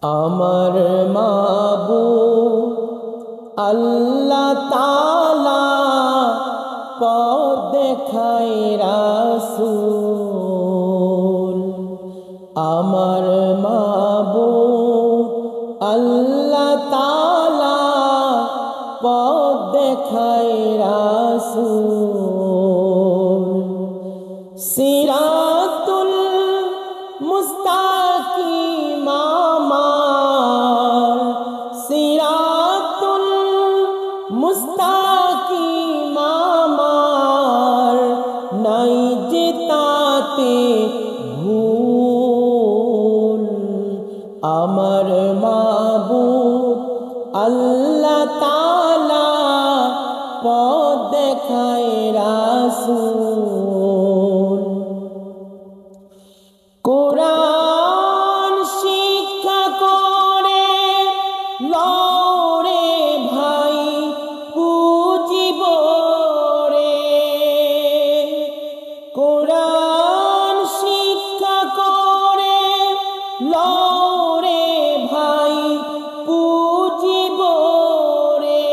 আমার মাবুদ আল্লাহ তাআলা পথ দেখায় রাসূল। আমার মাবুদ আল্লাহ তাআলা পথ দেখায় রাসূল। সিরাতুল মুস্তাকিম আমার, সিরাতুল মুস্তাকিম আমার, নাই যে তাতে ভুল। আমার মাবুদ আল্লাহ তাআলা পথ দেখায় রাসূল। কোরআন শিক্ষা করে লরে ভাই পুজিব রে, কোরআন শিক্ষা করে লরে ভাই পুজিব রে।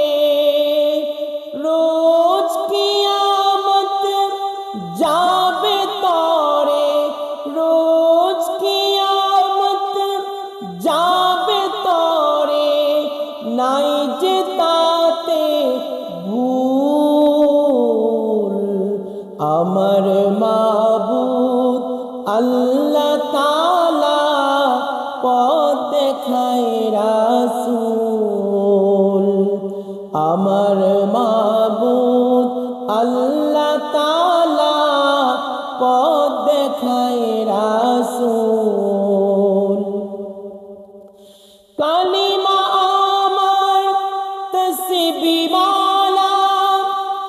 রোজ কিয়ামত যাবে তরে, রোজ কিয়ামত যাবে তরে, নাই যে তাতে ভুল। আমার মাবুদ আল্লাহ তাআলা পথ দেখায় রাসূল। আমার মাবুদ আল্লাহ তাআলা পথ দেখায় রাসূল। কালিমা আমার তসবিহ মালা,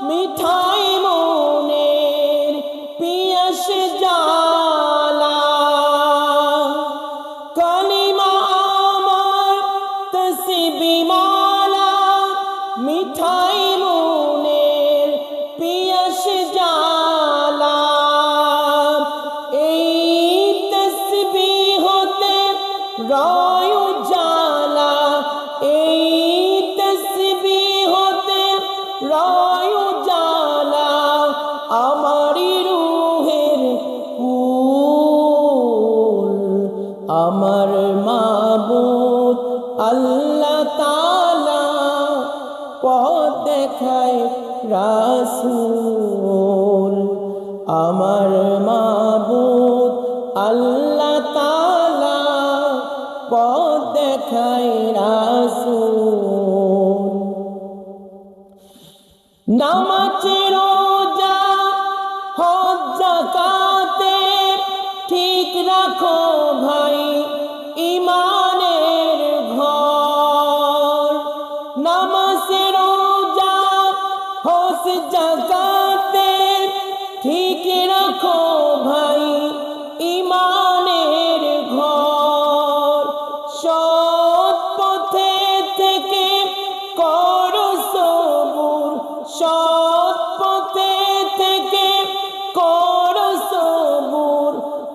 মিঠাই মনের পিয়াস জ্বালা। কালিমা আমার তসবিহ মালা, মিঠাই মনের পিয়াস জ্বালা। এই তসবিহ হতে রয় উজালা, এই তসবিহ হতে রয় উজালা। আমারি রূহের কুল। আমার মাবুদ আল্লাহ তাআলা পথ দেখায় রাসূল। আমার মাবুদ আল্লাহ তাআলা পথ দেখায় রাসূল। নামাজ রোজা হজ যাকাতে ঠিক রাখো ভাই ঈমানের ঘর। নামাজ রোজা হজ যাকাতে ঠিক রাখো ভাই ঈমানের ঘর। সৎ পথে থেকে করো সবুর, সৎ পথে থেকে করো সবুর,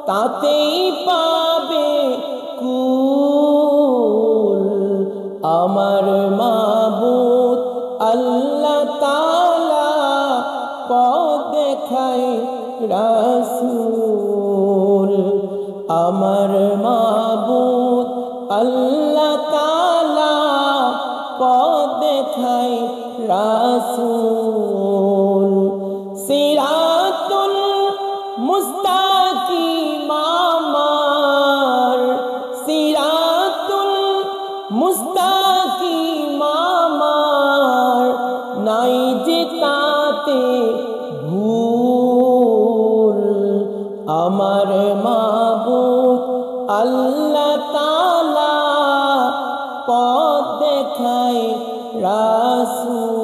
তাতেই পাবে কুল। আমার মাবুদ আল্লাহ তাআলা পথ দেখায় রাসূল। আমার মাবুদ আল্লাহ তাআলা পথ দেখায় রাসূল। সিরাতুল মুস্তাকিম আমার, সিরাতুল মুস্তাকিম আমার, নাই যে তাতে ভুল। আমার মাবুদ আল্লাহ তাআলা পথ দেখায় রাসূল।